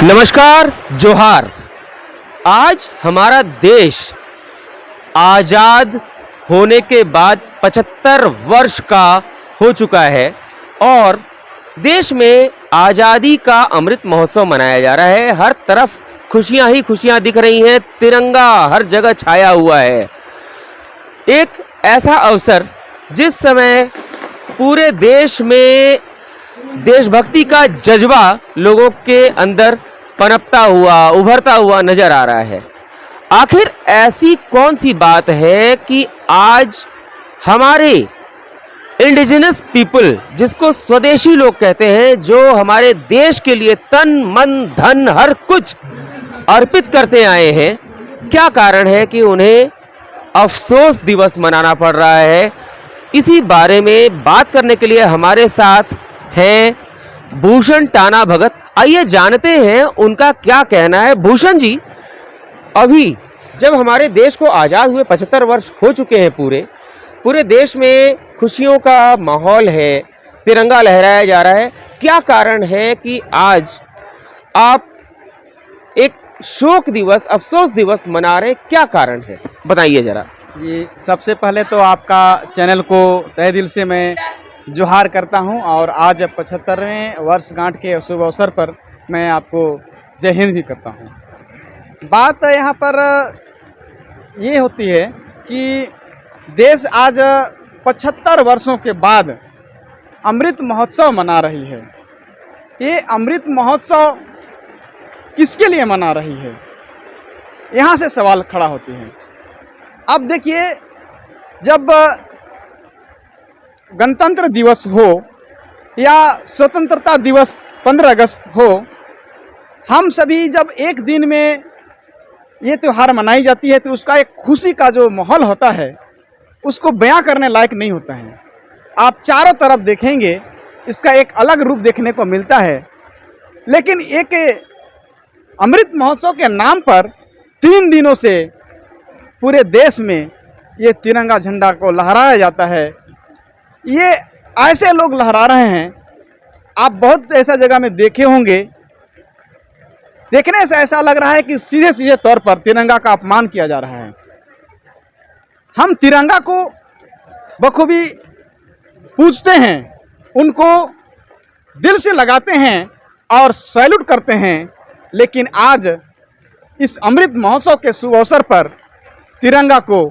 नमस्कार, जोहार। आज हमारा देश आज़ाद होने के बाद 75 वर्ष का हो चुका है और देश में आज़ादी का अमृत महोत्सव मनाया जा रहा है। हर तरफ खुशियां ही खुशियां दिख रही हैं, तिरंगा हर जगह छाया हुआ है। एक ऐसा अवसर जिस समय पूरे देश में देशभक्ति का जज्बा लोगों के अंदर पनपता हुआ, उभरता हुआ नजर आ रहा है। आखिर ऐसी कौन सी बात है कि आज हमारे इंडिजिनस पीपल, जिसको स्वदेशी लोग कहते हैं, जो हमारे देश के लिए तन मन धन हर कुछ अर्पित करते आए हैं, क्या कारण है कि उन्हें अफसोस दिवस मनाना पड़ रहा है? इसी बारे में बात करने के लिए हमारे साथ हैं भूषण टाना भगत। आइए जानते हैं उनका क्या कहना है। भूषण जी, अभी जब हमारे देश को आज़ाद हुए 75 वर्ष हो चुके हैं, पूरे देश में खुशियों का माहौल है, तिरंगा लहराया जा रहा है। क्या कारण है कि आज आप एक शोक दिवस, अफसोस दिवस मना रहे? क्या कारण है, बताइए जरा। जी, सबसे पहले तो आपका चैनल को तहे दिल से मैं जोहार करता हूं और आज 75वें वर्षगांठ के शुभ अवसर पर मैं आपको जय हिंद भी करता हूं। बात यहाँ पर ये होती है कि देश आज 75 वर्षों के बाद अमृत महोत्सव मना रही है। ये अमृत महोत्सव किसके लिए मना रही है, यहाँ से सवाल खड़ा होते हैं। अब देखिए, जब गणतंत्र दिवस हो या स्वतंत्रता दिवस 15 अगस्त हो, हम सभी जब एक दिन में ये त्यौहार मनाई जाती है तो उसका एक खुशी का जो माहौल होता है उसको बयां करने लायक नहीं होता है। आप चारों तरफ देखेंगे, इसका एक अलग रूप देखने को मिलता है। लेकिन एक अमृत महोत्सव के नाम पर 3 दिनों से पूरे देश में ये तिरंगा झंडा को लहराया जाता है। ये ऐसे लोग लहरा रहे हैं, आप बहुत ऐसा जगह में देखे होंगे, देखने से ऐसा लग रहा है कि सीधे सीधे तौर पर तिरंगा का अपमान किया जा रहा है। हम तिरंगा को बखूबी पूजते हैं, उनको दिल से लगाते हैं और सैल्यूट करते हैं, लेकिन आज इस अमृत महोत्सव के शुभ अवसर पर तिरंगा को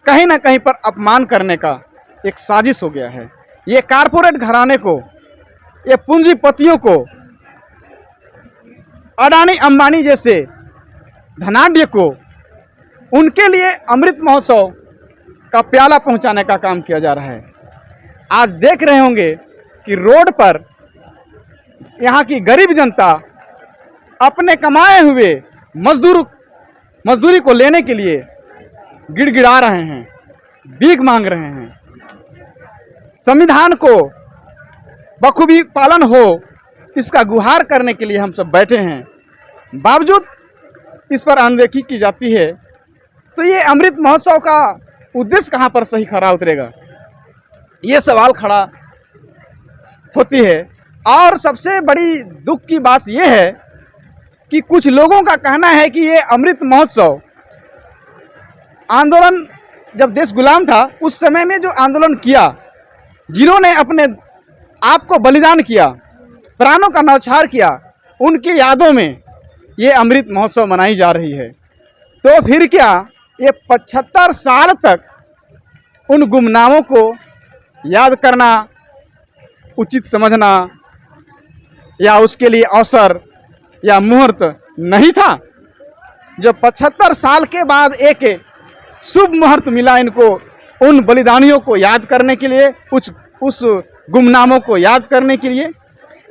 कहीं ना कहीं पर अपमान करने का एक साजिश हो गया है। ये कारपोरेट घराने को, ये पूंजीपतियों को, अडानी अंबानी जैसे धनाढ्य को, उनके लिए अमृत महोत्सव का प्याला पहुंचाने का काम किया जा रहा है। आज देख रहे होंगे कि रोड पर यहाँ की गरीब जनता अपने कमाए हुए मजदूरी को लेने के लिए गिड़गिड़ा रहे हैं, भीख मांग रहे हैं। संविधान को बखूबी पालन हो, इसका गुहार करने के लिए हम सब बैठे हैं, बावजूद इस पर अनदेखी की जाती है। तो ये अमृत महोत्सव का उद्देश्य कहाँ पर सही खरा उतरेगा, ये सवाल खड़ा होती है। और सबसे बड़ी दुख की बात यह है कि कुछ लोगों का कहना है कि ये अमृत महोत्सव आंदोलन, जब देश गुलाम था उस समय में जो आंदोलन किया, जिन्होंने अपने आप को बलिदान किया, प्राणों का न्यौछावर किया, उनकी यादों में ये अमृत महोत्सव मनाई जा रही है। तो फिर क्या ये 75 साल तक उन गुमनामों को याद करना उचित समझना या उसके लिए अवसर या मुहूर्त नहीं था? जो 75 साल के बाद एक शुभ मुहूर्त मिला इनको, उन बलिदानियों को याद करने के लिए, उस गुमनामों को याद करने के लिए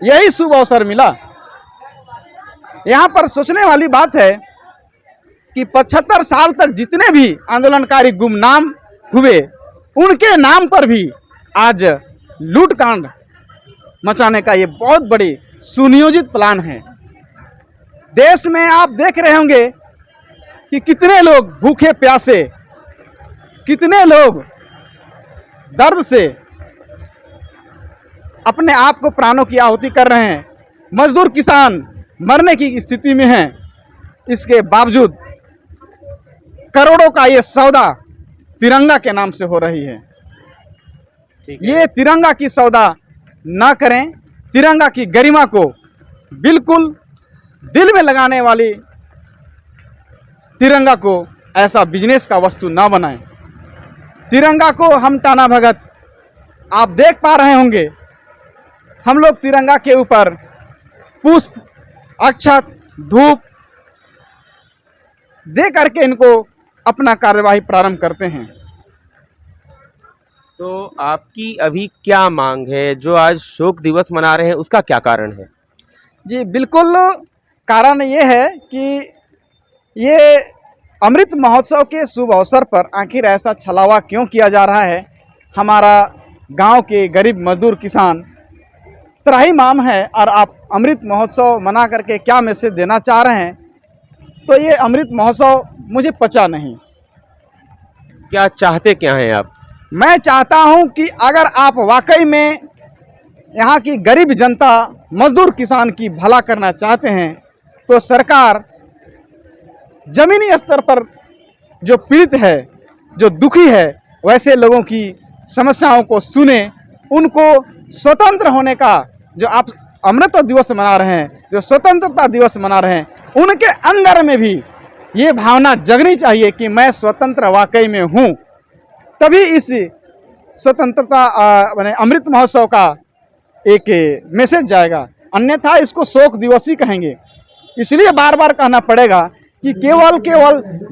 यही शुभ अवसर मिला। यहाँ पर सोचने वाली बात है कि 75 साल तक जितने भी आंदोलनकारी गुमनाम हुए, उनके नाम पर भी आज लूटकांड मचाने का ये बहुत बड़ी सुनियोजित प्लान है। देश में आप देख रहे होंगे कि कितने लोग भूखे प्यासे, कितने लोग दर्द से अपने आप को प्राणों की आहुति कर रहे हैं। मजदूर किसान मरने की स्थिति में हैं, इसके बावजूद करोड़ों का ये सौदा तिरंगा के नाम से हो रही है। ठीक है। ये तिरंगा की सौदा ना करें, तिरंगा की गरिमा को बिल्कुल दिल में लगाने वाली तिरंगा को ऐसा बिजनेस का वस्तु ना बनाएं। तिरंगा को हम टाना भगत, आप देख पा रहे होंगे, हम लोग तिरंगा के ऊपर पुष्प, अक्षत, धूप दे करके इनको अपना कार्यवाही प्रारंभ करते हैं। तो आपकी अभी क्या मांग है? जो आज शोक दिवस मना रहे हैं उसका क्या कारण है? जी बिल्कुल, कारण ये है कि ये अमृत महोत्सव के शुभ अवसर पर आखिर ऐसा छलावा क्यों किया जा रहा है। हमारा गांव के गरीब मजदूर किसान त्राहिमाम है और आप अमृत महोत्सव मना करके क्या मैसेज देना चाह रहे हैं, तो ये अमृत महोत्सव मुझे पचा नहीं। क्या चाहते क्या हैं आप? मैं चाहता हूं कि अगर आप वाकई में यहाँ की गरीब जनता, मजदूर किसान की भला करना चाहते हैं, तो सरकार जमीनी स्तर पर जो पीड़ित है, जो दुखी है, वैसे लोगों की समस्याओं को सुने, उनको स्वतंत्र होने का जो आप अमृत दिवस मना रहे हैं, जो स्वतंत्रता दिवस मना रहे हैं, उनके अंदर में भी ये भावना जगनी चाहिए कि मैं स्वतंत्र वाकई में हूँ। तभी इस स्वतंत्रता माने अमृत महोत्सव का एक मैसेज जाएगा, अन्यथा इसको शोक दिवस ही कहेंगे। इसलिए बार बार कहना पड़ेगा कि केवल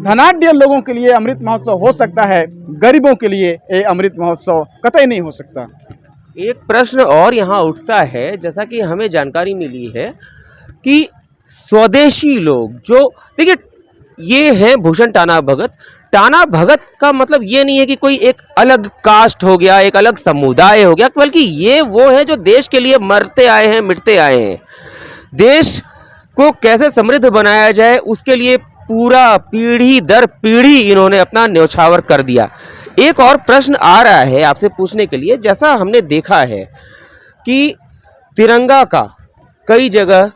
धनाढ्य लोगों के लिए अमृत महोत्सव हो सकता है, गरीबों के लिए ये अमृत महोत्सव कतई नहीं हो सकता। एक प्रश्न और यहाँ उठता है, जैसा कि हमें जानकारी मिली है कि स्वदेशी लोग जो, देखिए ये है भूषण टाना भगत। टाना भगत का मतलब ये नहीं है कि कोई एक अलग कास्ट हो गया, एक अलग समुदाय हो गया, बल्कि ये वो है जो देश के लिए मरते आए हैं, मिटते आए हैं। देश को कैसे समृद्ध बनाया जाए उसके लिए पूरा पीढ़ी दर पीढ़ी इन्होंने अपना न्यौछावर कर दिया। एक और प्रश्न आ रहा है आपसे पूछने के लिए, जैसा हमने देखा है कि तिरंगा का कई जगह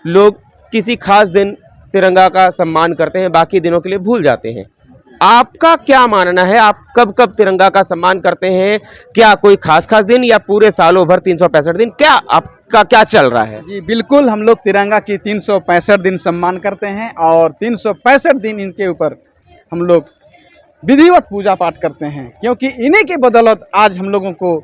लोग किसी खास दिन तिरंगा का सम्मान करते हैं, बाकी दिनों के लिए भूल जाते हैं। आपका क्या मानना है? आप कब कब तिरंगा का सम्मान करते हैं? क्या कोई खास दिन या पूरे सालों भर 365 दिन, क्या आपका क्या चल रहा है? जी बिल्कुल, हम लोग तिरंगा की 365 दिन सम्मान करते हैं और 365 दिन इनके ऊपर हम लोग विधिवत पूजा पाठ करते हैं, क्योंकि इन्हीं की बदौलत आज हम लोगों को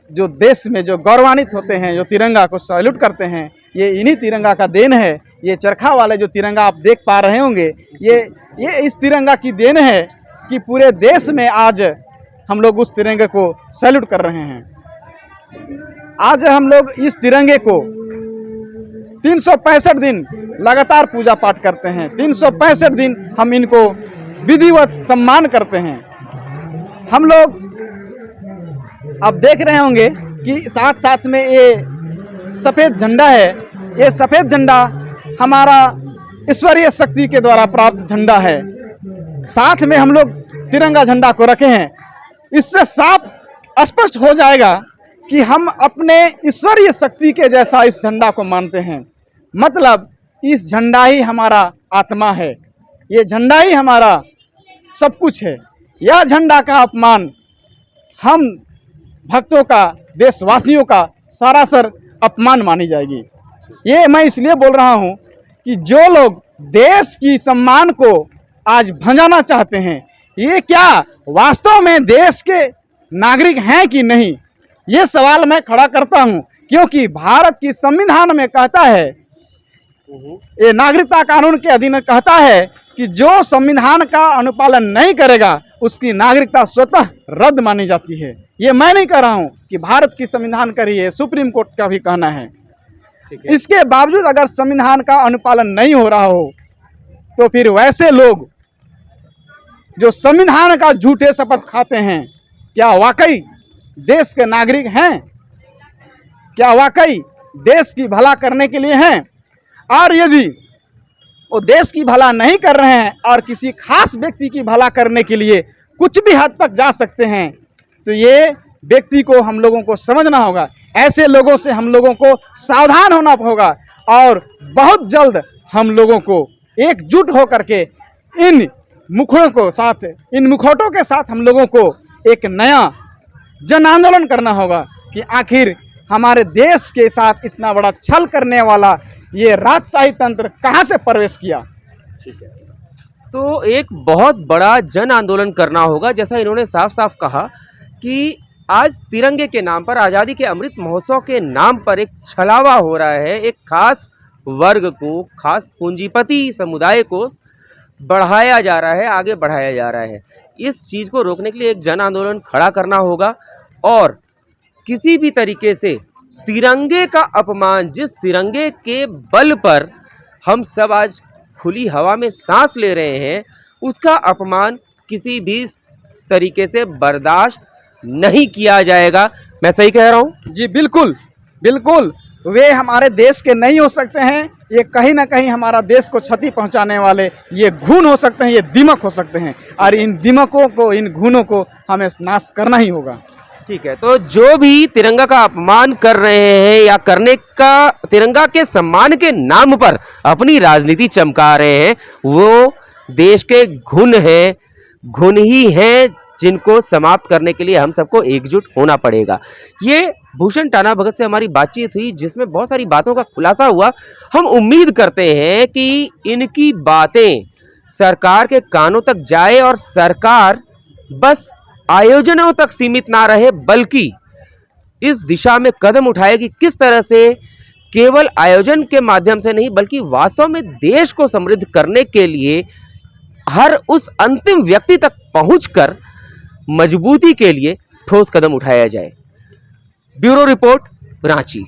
जो देश में जो गौरवान्वित होते हैं, जो तिरंगा को सैल्यूट करते हैं, ये इन्हीं तिरंगा का देन है। ये चरखा वाले जो तिरंगा आप देख पा रहे होंगे, ये इस तिरंगा की देन है कि पूरे देश में आज हम लोग उस तिरंगे को सैल्यूट कर रहे हैं। आज हम लोग इस तिरंगे को 365 दिन लगातार पूजा पाठ करते हैं। 365 दिन हम इनको विधिवत सम्मान करते हैं। हम लोग अब देख रहे होंगे कि साथ साथ में ये सफ़ेद झंडा है। ये सफ़ेद झंडा हमारा ईश्वरीय शक्ति के द्वारा प्राप्त झंडा है। साथ में हम लोग तिरंगा झंडा को रखे हैं। इससे साफ स्पष्ट हो जाएगा कि हम अपने ईश्वरीय शक्ति के जैसा इस झंडा को मानते हैं। मतलब इस झंडा ही हमारा आत्मा है, ये झंडा ही हमारा सब कुछ है। यह झंडा का अपमान हम भक्तों का, देशवासियों का सरासर अपमान मानी जाएगी। ये मैं इसलिए बोल रहा हूँ कि जो लोग देश की सम्मान को आज भंजाना चाहते हैं, ये क्या वास्तव में देश के नागरिक हैं कि नहीं, ये सवाल मैं खड़ा करता हूँ। क्योंकि भारत की संविधान में कहता है, ये नागरिकता कानून के अधीन कहता है कि जो संविधान का अनुपालन नहीं करेगा उसकी नागरिकता स्वतः रद्द मानी जाती है। ये मैं नहीं कह रहा हूँ कि भारत की संविधान का ही है, सुप्रीम कोर्ट का भी कहना है। इसके बावजूद अगर संविधान का अनुपालन नहीं हो रहा हो, तो फिर वैसे लोग जो संविधान का झूठे शपथ खाते हैं, क्या वाकई देश के नागरिक हैं? क्या वाकई देश की भला करने के लिए हैं? और यदि वो देश की भला नहीं कर रहे हैं और किसी खास व्यक्ति की भला करने के लिए कुछ भी हद तक जा सकते हैं, तो ये व्यक्ति को हम लोगों को समझना होगा। ऐसे लोगों से हम लोगों को सावधान होना होगा। और बहुत जल्द हम लोगों को एकजुट होकर के इन मुखौटों के साथ हम लोगों को एक नया जन आंदोलन करना होगा कि आखिर हमारे देश के साथ इतना बड़ा छल करने वाला ये राजशाही तंत्र कहाँ से प्रवेश किया। ठीक है, तो एक बहुत बड़ा जन आंदोलन करना होगा, जैसा इन्होंने साफ साफ कहा कि आज तिरंगे के नाम पर, आज़ादी के अमृत महोत्सव के नाम पर एक छलावा हो रहा है, एक खास वर्ग को, खास पूंजीपति समुदाय को बढ़ाया जा रहा है, आगे बढ़ाया जा रहा है। इस चीज़ को रोकने के लिए एक जन आंदोलन खड़ा करना होगा और किसी भी तरीके से तिरंगे का अपमान, जिस तिरंगे के बल पर हम सब आज खुली हवा में सांस ले रहे हैं, उसका अपमान किसी भी तरीके से बर्दाश्त नहीं किया जाएगा। मैं सही कह रहा हूँ? जी बिल्कुल बिल्कुल, वे हमारे देश के नहीं हो सकते हैं। ये कहीं ना कहीं हमारा देश को क्षति पहुंचाने वाले ये घून हो सकते हैं, ये दिमक हो सकते हैं, और इन दिमकों को, इन घूनों को हमें नाश करना ही होगा। ठीक है, तो जो भी तिरंगा का अपमान कर रहे हैं या करने का, तिरंगा के सम्मान के नाम पर अपनी राजनीति चमका रहे हैं, वो देश के घुन ही हैं, जिनको समाप्त करने के लिए हम सबको एकजुट होना पड़ेगा। ये भूषण टाना भगत से हमारी बातचीत हुई, जिसमें बहुत सारी बातों का खुलासा हुआ। हम उम्मीद करते हैं कि इनकी बातें सरकार के कानों तक जाए और सरकार बस आयोजनों तक सीमित ना रहे, बल्कि इस दिशा में कदम उठाए कि किस तरह से केवल आयोजन के माध्यम से नहीं, बल्कि वास्तव में देश को समृद्ध करने के लिए हर उस अंतिम व्यक्ति तक पहुंचकर मजबूती के लिए ठोस कदम उठाया जाए। Bureau report, Ranchi.